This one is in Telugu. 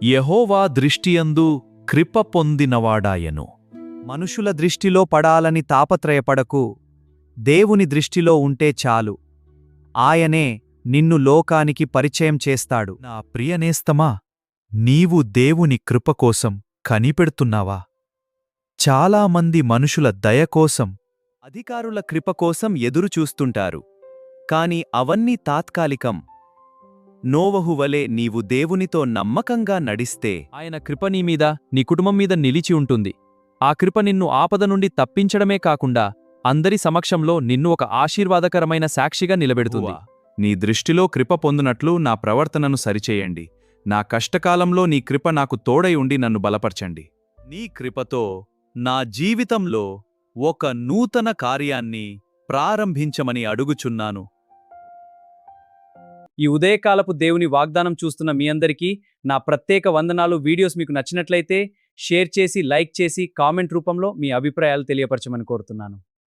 యెహోవా దృష్టియందు కృప పొందినవాడాయెను. మనుషుల దృష్టిలో పడాలని తాపత్రయపడకు, దేవుని దృష్టిలో ఉంటే చాలు. ఆయనే నిన్ను లోకానికి పరిచయం చేస్తాడు. నా ప్రియనేస్తమా, నీవు దేవుని కృపకోసం కనిపెడుతున్నావా? చాలామంది మనుషుల దయకోసం, అధికారుల కృపకోసం ఎదురుచూస్తుంటారు. కాని అవన్నీ తాత్కాలికం. నోవహు వలె నీవు దేవునితో నమ్మకంగా నడిస్తే ఆయన కృప నీమీద, నీ కుటుంబం మీద నిలిచి ఉంటుంది. ఆ కృప నిన్ను ఆపద నుండి తప్పించడమే కాకుండా అందరి సమక్షంలో నిన్ను ఒక ఆశీర్వాదకరమైన సాక్షిగా నిలబెడుతుంది. నీ దృష్టిలో కృప పొందునట్లు నా ప్రవర్తనను సరిచేయండి. నా కష్టకాలంలో నీ కృప నాకు తోడై ఉండి నన్ను బలపరచండి. నీ కృపతో నా జీవితంలో ఒక నూతన కార్యాన్ని ప్రారంభించమని అడుగుచున్నాను. ఈ ఉదయకాలపు దేవుని వాగ్దానం చూస్తున్న మీ అందరికీ నా ప్రత్యేక వందనాలు. వీడియోస్ మీకు నచ్చినట్లయితే షేర్ చేసి, లైక్ చేసి, కామెంట్ రూపంలో మీ అభిప్రాయాలు తెలియపరచమని కోరుతున్నాను.